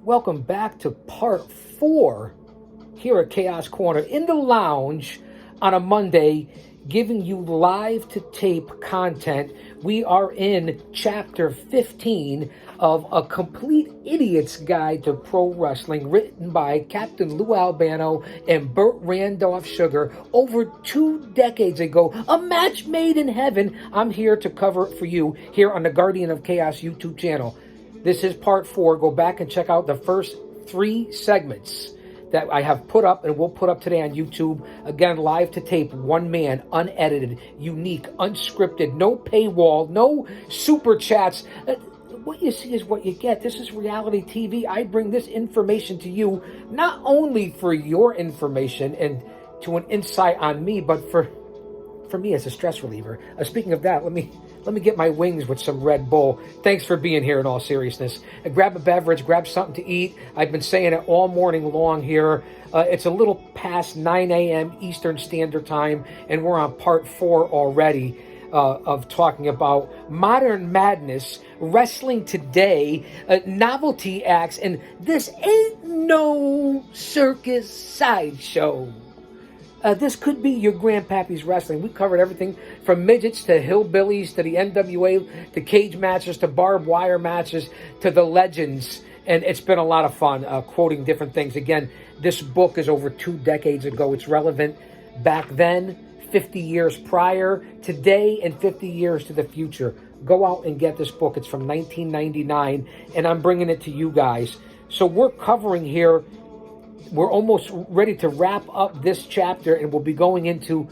Welcome back to part 4 here at Chaos Corner in the lounge on a Monday, giving you live to tape content. We are in chapter 15 of A Complete Idiot's Guide to Pro Wrestling, written by Captain Lou Albano and Burt Randolph Sugar over 2 decades ago. A match made in heaven. I'm here to cover it for you here on the Guardian of Chaos YouTube channel. This is part 4. Go back and check out the first 3 segments that I have put up and will put up today on YouTube. Again, live to tape, one man, unedited, unique, unscripted, no paywall, no super chats. What you see is what you get. This is reality TV. I bring this information to you, not only for your information and to an insight on me, but for me as a stress reliever. Speaking of that, let me get my wings with some Red Bull. Thanks for being here in all seriousness. Grab a beverage, grab something to eat. I've been saying it all morning long here. It's a little past 9 a.m. Eastern Standard Time, and we're on part 4 already of talking about modern madness, wrestling today, novelty acts, and this ain't no circus sideshow. This could be your grandpappy's wrestling. We covered everything from midgets to hillbillies to the NWA, to cage matches, to barbed wire matches, to the legends. And it's been a lot of fun quoting different things. Again, this book is over 2 decades ago. It's relevant back then, 50 years prior, today, and 50 years to the future. Go out and get this book. It's from 1999, and I'm bringing it to you guys. So we're covering here. We're almost ready to wrap up this chapter, and we'll be going into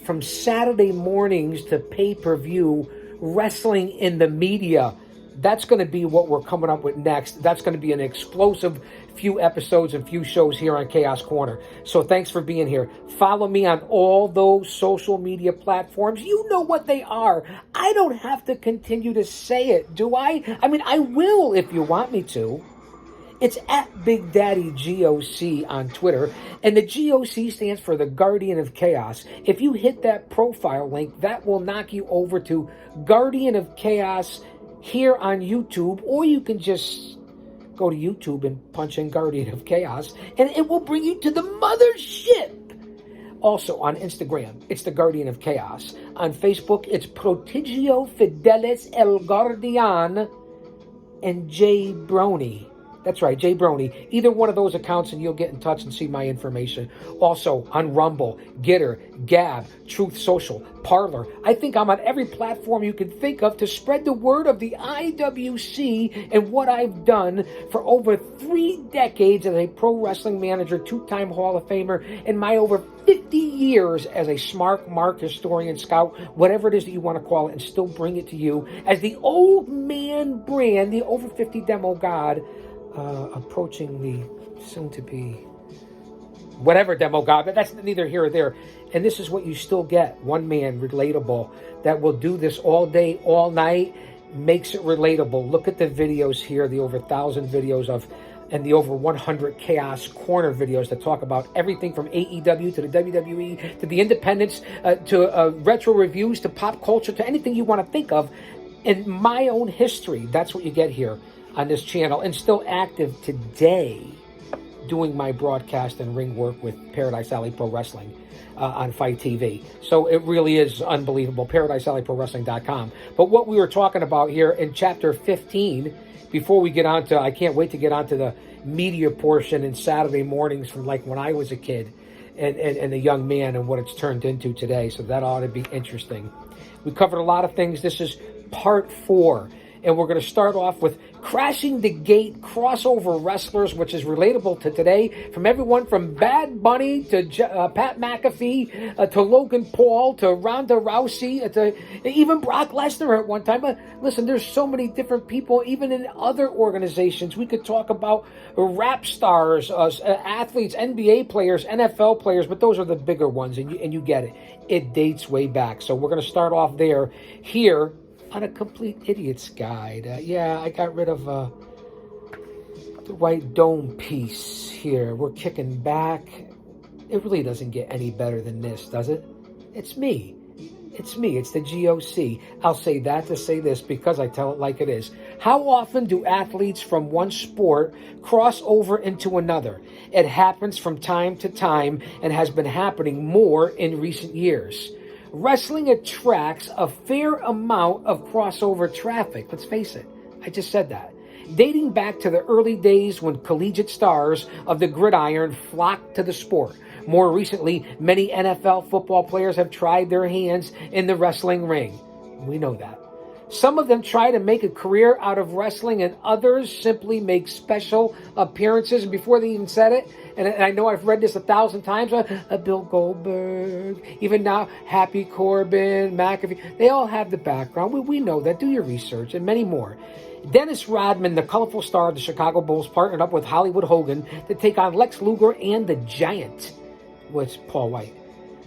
from Saturday mornings to pay-per-view wrestling in the media. That's going to be what we're coming up with next. That's going to be an explosive few episodes and few shows here on Chaos Corner. So thanks for being here. Follow me on all those social media platforms. You know what they are. I don't have to continue to say it, do I? I mean, I will if you want me to. It's at Big Daddy GOC on Twitter, and the GOC stands for the Guardian of Chaos. If you hit that profile link, that will knock you over to Guardian of Chaos here on YouTube, or you can just go to YouTube and punch in Guardian of Chaos, and it will bring you to the mothership. Also on Instagram, it's the Guardian of Chaos. On Facebook, it's Prodigio Fidelis El Guardian and Jay Brony. That's right, Jay Brony. Either one of those accounts and you'll get in touch and see my information. Also on Rumble, Gitter, Gab, Truth Social, Parler. I think I'm on every platform you can think of to spread the word of the IWC and what I've done for over 3 decades as a pro wrestling manager, 2-time Hall of Famer, and my over 50 years as a smart mark, historian, scout, whatever it is that you want to call it, and still bring it to you as the old man brand, the over 50 demo god, approaching the soon-to-be whatever demo god, but that's neither here or there. And this is what you still get. One man, relatable, that will do this all day, all night, makes it relatable. Look at the videos here, the over 1,000 videos of, and the over 100 Chaos Corner videos that talk about everything from AEW to the WWE to the independents to retro reviews to pop culture to anything you want to think of in my own history. That's what you get here on this channel, and still active today doing my broadcast and ring work with Paradise Alley Pro Wrestling on Fight TV. So it really is unbelievable. ParadiseAlleyProWrestling.com. But what we were talking about here in chapter 15, before we get on to, I can't wait to get on to the media portion and Saturday mornings from like when I was a kid and a young man and what it's turned into today. So that ought to be interesting. We covered a lot of things. This is part 4. And we're going to start off with Crashing the Gate crossover wrestlers, which is relatable to today. From everyone from Bad Bunny to Pat McAfee to Logan Paul to Ronda Rousey to even Brock Lesnar at one time. Listen, there's so many different people, even in other organizations. We could talk about rap stars, athletes, NBA players, NFL players, but those are the bigger ones, and you get it. It dates way back. So we're going to start off there. Here on A Complete Idiot's Guide. I got rid of the white dome piece here. We're kicking back. It really doesn't get any better than this, does it? It's me. It's me. It's the GOC. I'll say that to say this because I tell it like it is. How often do athletes from one sport cross over into another? It happens from time to time and has been happening more in recent years. Wrestling attracts a fair amount of crossover traffic. Let's face it. I just said that. Dating back to the early days when collegiate stars of the gridiron flocked to the sport. More recently, many NFL football players have tried their hands in the wrestling ring. We know that. Some of them try to make a career out of wrestling, and others simply make special appearances. And before they even said it, and I know I've read this 1,000 times, Bill Goldberg, even now, Happy Corbin, McAfee, they all have the background. We know that. Do your research, and many more. Dennis Rodman, the colorful star of the Chicago Bulls, partnered up with Hollywood Hogan to take on Lex Luger and the Giant, was Paul White.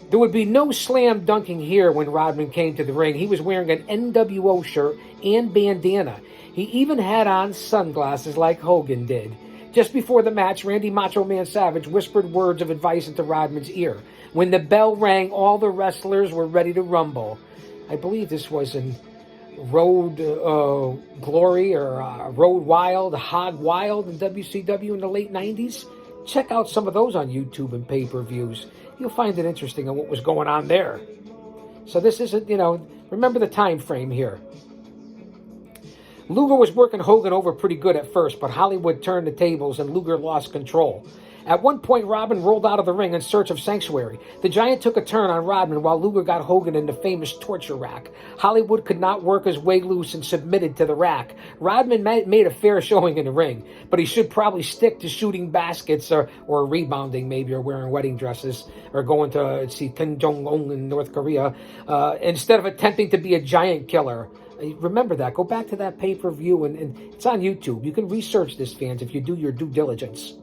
There would be no slam dunking here when Rodman came to the ring. He was wearing an NWO shirt and bandana. He even had on sunglasses like Hogan did. Just before the match, Randy Macho Man Savage whispered words of advice into Rodman's ear. When the bell rang, all the wrestlers were ready to rumble. I believe this was in Road Glory or Road Wild, Hog Wild in WCW in the late 90s. Check out some of those on YouTube and pay-per-views. You'll find it interesting on what was going on there. So this isn't, remember the time frame here. Luger was working Hogan over pretty good at first, but Hollywood turned the tables and Luger lost control. At one point, Rodman rolled out of the ring in search of sanctuary. The Giant took a turn on Rodman while Luger got Hogan in the famous torture rack. Hollywood could not work his way loose and submitted to the rack. Rodman made a fair showing in the ring, but he should probably stick to shooting baskets or rebounding maybe, or wearing wedding dresses, or going to see Kim Jong-un in North Korea, instead of attempting to be a giant killer. Remember that. Go back to that pay-per-view, and it's on YouTube. You can research this, fans, if you do your due diligence.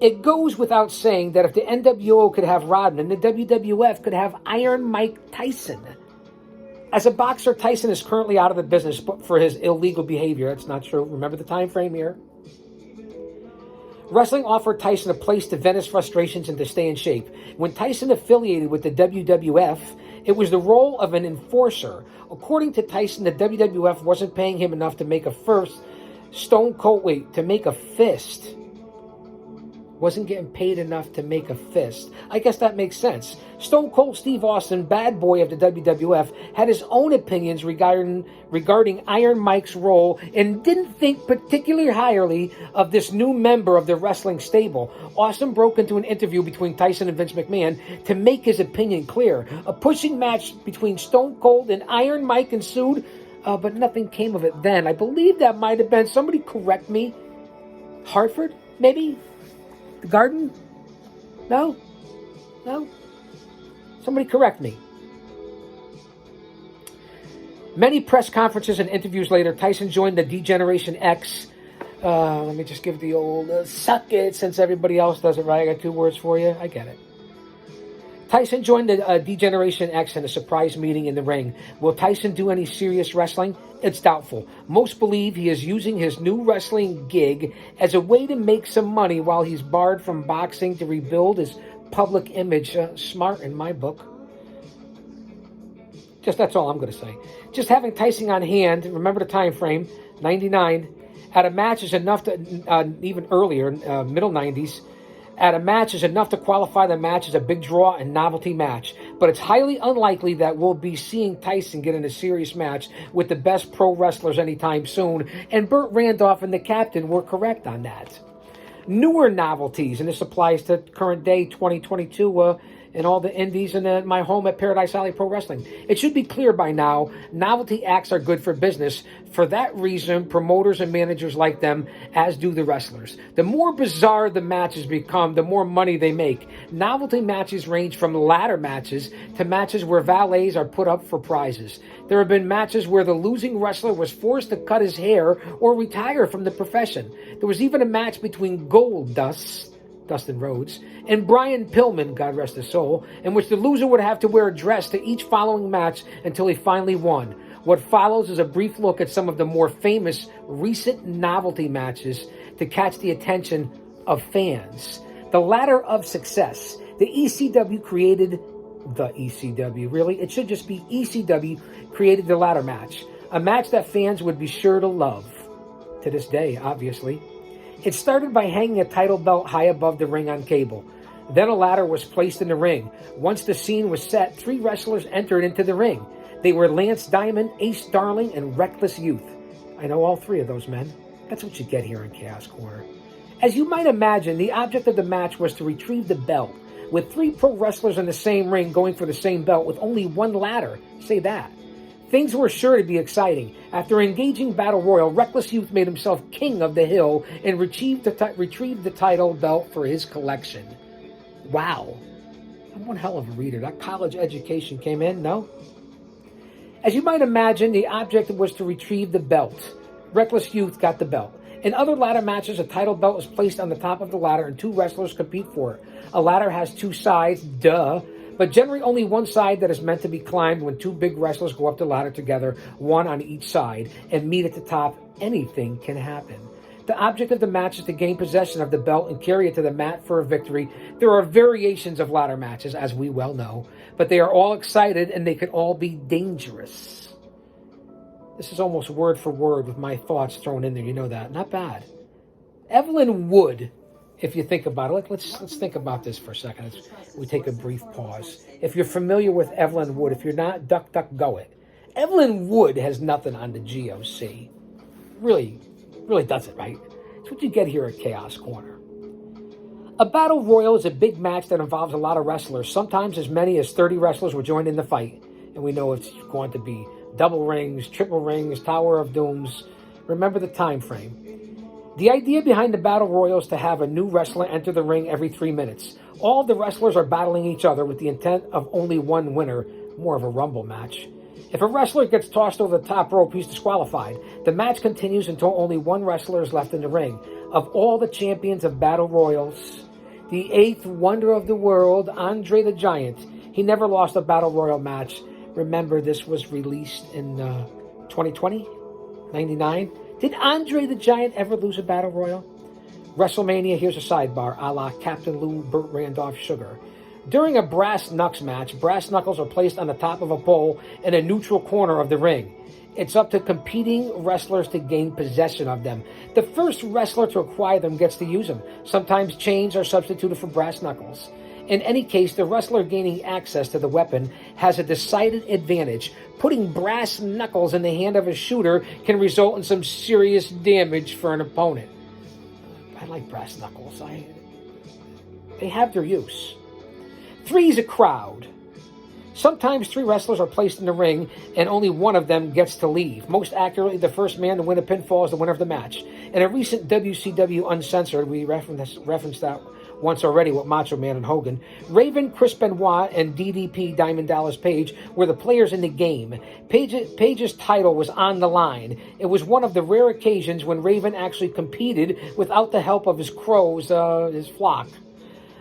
It goes without saying that if the NWO could have Rodman, the WWF could have Iron Mike Tyson. As a boxer, Tyson is currently out of the business for his illegal behavior. That's not true. Remember the time frame here. Wrestling offered Tyson a place to vent his frustrations and to stay in shape. When Tyson affiliated with the WWF, it was the role of an enforcer. According to Tyson, the WWF wasn't paying him enough to make a fist. Wasn't getting paid enough to make a fist. I guess that makes sense. Stone Cold Steve Austin, bad boy of the WWF, had his own opinions regarding Iron Mike's role and didn't think particularly highly of this new member of the wrestling stable. Austin broke into an interview between Tyson and Vince McMahon to make his opinion clear. A pushing match between Stone Cold and Iron Mike ensued, but nothing came of it then. I believe that might have been, somebody correct me, Hartford, maybe? The Garden? No? Somebody correct me. Many press conferences and interviews later, Tyson joined the D-Generation X. Let me just give the old suck it since everybody else does it right. I got 2 words for you. I get it. Tyson joined the D-Generation X in a surprise meeting in the ring. Will Tyson do any serious wrestling? It's doubtful. Most believe he is using his new wrestling gig as a way to make some money while he's barred from boxing to rebuild his public image. Smart in my book. Just that's all I'm going to say. Just having Tyson on hand, remember the time frame, 99, at a match is enough to, even earlier, middle 90s, at a match is enough to qualify the match as a big draw and novelty match. But it's highly unlikely that we'll be seeing Tyson get in a serious match with the best pro wrestlers anytime soon. And Burt Randolph and the captain were correct on that. Newer novelties, and this applies to current day 2022 and all the indies and my home at Paradise Alley Pro Wrestling. It should be clear by now, novelty acts are good for business. For that reason, promoters and managers like them, as do the wrestlers. The more bizarre the matches become, the more money they make. Novelty matches range from ladder matches to matches where valets are put up for prizes. There have been matches where the losing wrestler was forced to cut his hair or retire from the profession. There was even a match between Goldust, Dustin Rhodes, and Brian Pillman, God rest his soul, in which the loser would have to wear a dress to each following match until he finally won. What follows is a brief look at some of the more famous recent novelty matches to catch the attention of fans. The ladder of success. The ECW created the ECW. Really, it should just be ECW created the ladder match. A match that fans would be sure to love. To this day, obviously. It started by hanging a title belt high above the ring on cable. Then a ladder was placed in the ring. Once the scene was set, 3 wrestlers entered into the ring. They were Lance Diamond, Ace Darling, and Reckless Youth. I know all 3 of those men. That's what you get here in Chaos Corner. As you might imagine, the object of the match was to retrieve the belt, with 3 pro wrestlers in the same ring going for the same belt with only 1 ladder. Say that. Things were sure to be exciting. After engaging Battle Royal, Reckless Youth made himself king of the hill and retrieved the title belt for his collection. Wow. I'm one hell of a reader. That college education came in, no? As you might imagine, the object was to retrieve the belt. Reckless Youth got the belt. In other ladder matches, a title belt is placed on the top of the ladder and 2 wrestlers compete for it. A ladder has 2 sides, duh, but generally only one side that is meant to be climbed. When 2 big wrestlers go up the ladder together, one on each side, and meet at the top, anything can happen. The object of the match is to gain possession of the belt and carry it to the mat for a victory. There are variations of ladder matches, as we well know, but they are all excited and they can all be dangerous. This is almost word for word with my thoughts thrown in there. You know that. Not bad. Evelyn Wood, if you think about it, let's think about this for a second. We take a brief pause. If you're familiar with Evelyn Wood, if you're not, duck, go it. Evelyn Wood has nothing on the GOC. Really does it, right? It's what you get here at Chaos Corner. A battle royal is a big match that involves a lot of wrestlers. Sometimes as many as 30 wrestlers will join in the fight. And we know it's going to be double rings, triple rings, Tower of Dooms. Remember the time frame. The idea behind the battle royal is to have a new wrestler enter the ring every 3 minutes. All of the wrestlers are battling each other with the intent of only one winner, more of a rumble match. If a wrestler gets tossed over the top rope, he's disqualified. The match continues until only one wrestler is left in the ring. Of all the champions of battle royals, the 8th wonder of the world, Andre the Giant, he never lost a battle royal match. Remember, this was released in 2020, 99. Did Andre the Giant ever lose a battle royal? WrestleMania, here's a sidebar, a la Captain Lou, Burt Randolph, Sugar. During a brass knucks match, brass knuckles are placed on the top of a pole in a neutral corner of the ring. It's up to competing wrestlers to gain possession of them. The first wrestler to acquire them gets to use them. Sometimes chains are substituted for brass knuckles. In any case, the wrestler gaining access to the weapon has a decided advantage. Putting brass knuckles in the hand of a shooter can result in some serious damage for an opponent. I like brass knuckles. They have their use. 3 is a crowd. Sometimes 3 wrestlers are placed in the ring and only one of them gets to leave. Most accurately, the first man to win a pinfall is the winner of the match. In a recent WCW Uncensored, we referenced that once already with Macho Man and Hogan, Raven, Chris Benoit, and DDP, Diamond Dallas Page, were the players in the game. Page's title was on the line. It was one of the rare occasions when Raven actually competed without the help of his crows, his flock.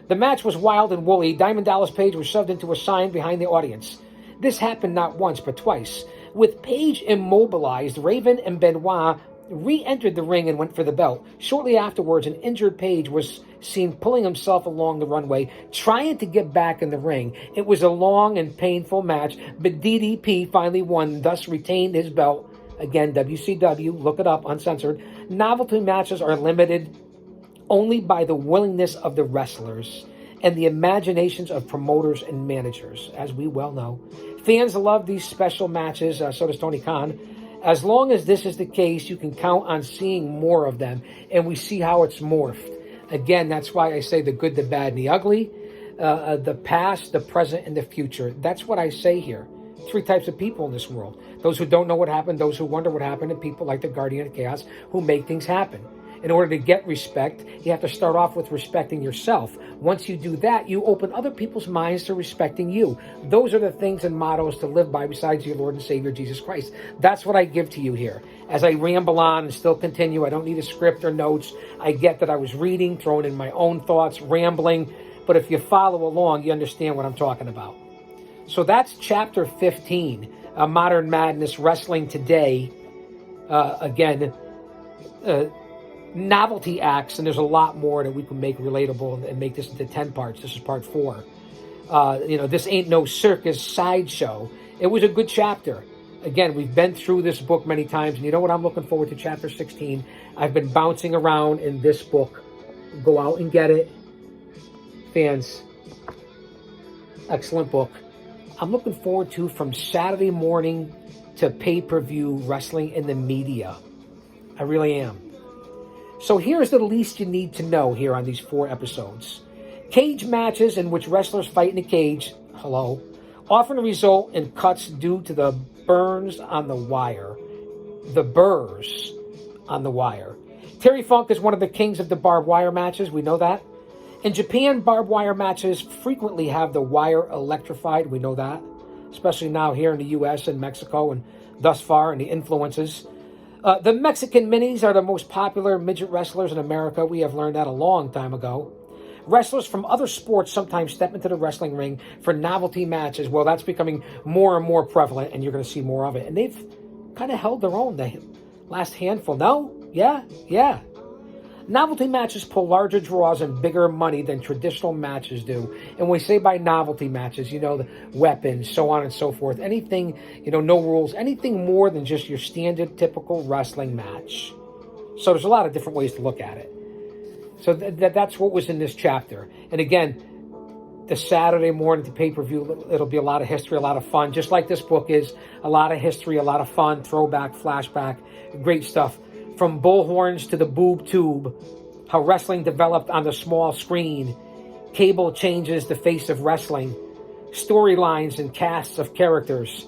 The match was wild and woolly. Diamond Dallas Page was shoved into a sign behind the audience. This happened not once, but twice. With Page immobilized, Raven and Benoit re-entered the ring and went for the belt. Shortly afterwards, an injured Page was seen pulling himself along the runway, trying to get back in the ring. It was a long and painful match, but DDP finally won, thus retained his belt. Again, WCW, look it up, Uncensored. Novelty matches are limited only by the willingness of the wrestlers and the imaginations of promoters and managers, as we well know. Fans love these special matches, so does Tony Khan. As long as this is the case, you can count on seeing more of them, and we see how it's morphed. Again, that's why I say the good, the bad, and the ugly, the past, the present, and the future. That's what I say here. 3 types of people in this world. Those who don't know what happened, those who wonder what happened, and people like the Guardian of Chaos who make things happen. In order to get respect, you have to start off with respecting yourself. Once you do that, you open other people's minds to respecting you. Those are the things and mottos to live by besides your Lord and Savior, Jesus Christ. That's what I give to you here. As I ramble on and still continue, I don't need a script or notes. I get that I was reading, throwing in my own thoughts, rambling. But if you follow along, you understand what I'm talking about. So that's Chapter 15, Modern Madness Wrestling Today. Novelty acts, and there's a lot more that we can make relatable and make this into 10 parts. This is part 4. This Ain't No Circus sideshow. It was a good chapter. Again, we've been through this book many times, and you know what? I'm looking forward to chapter 16. I've been bouncing around in this book. Go out and get it. Fans, excellent book. I'm looking forward to from Saturday morning to pay-per-view wrestling in the media. I really am. So here's the least you need to know here on these 4 episodes. Cage matches in which wrestlers fight in a cage, often result in cuts due to the burrs on the wire. Terry Funk is one of the kings of the barbed wire matches. We know that. In Japan, barbed wire matches frequently have the wire electrified. We know that. Especially now here in the U.S. and Mexico and thus far in the influences. The Mexican Minis are the most popular midget wrestlers in America. We have learned that a long time ago. Wrestlers from other sports sometimes step into the wrestling ring for novelty matches. Well, that's becoming more and more prevalent, and you're going to see more of it. And they've kind of held their own the last handful. No? Yeah. Novelty matches pull larger draws and bigger money than traditional matches do. And when we say by novelty matches, the weapons, so on and so forth. Anything, no rules. Anything more than just your standard, typical wrestling match. So there's a lot of different ways to look at it. So that's what was in this chapter. And again, the Saturday morning to pay-per-view, it'll be a lot of history, a lot of fun. Just like this book is, a lot of history, a lot of fun, throwback, flashback, great stuff. From bullhorns to the boob tube, how wrestling developed on the small screen, cable changes the face of wrestling, storylines and casts of characters,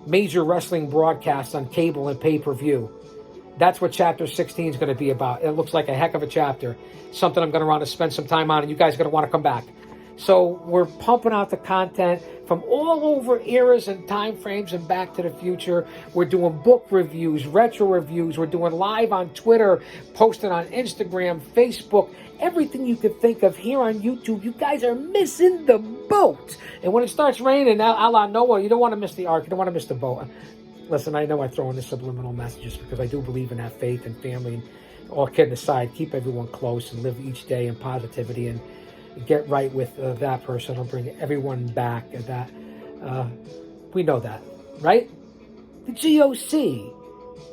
major wrestling broadcasts on cable and pay-per-view. That's what chapter 16 is going to be about. It looks like a heck of a chapter. Something I'm going to want to spend some time on, and you guys are going to want to come back. So we're pumping out the content from all over eras and time frames and Back to the Future. We're doing book reviews, retro reviews. We're doing live on Twitter, posting on Instagram, Facebook, everything you could think of here on YouTube. You guys are missing the boat. And when it starts raining, a la Noah, you don't want to miss the ark. You don't want to miss the boat. Listen, I know I throw in the subliminal messages because I do believe in that faith and family. And all kidding aside, keep everyone close and live each day in positivity and get right with that person. I'll bring everyone back. We know that, right? The GOC.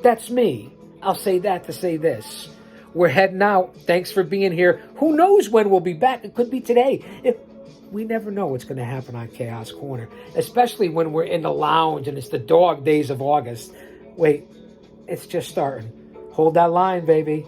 That's me. I'll say that to say this. We're heading out. Thanks for being here. Who knows when we'll be back? It could be today. We never know what's going to happen on Chaos Corner, especially when we're in the lounge and it's the dog days of August. Wait, it's just starting. Hold that line, baby.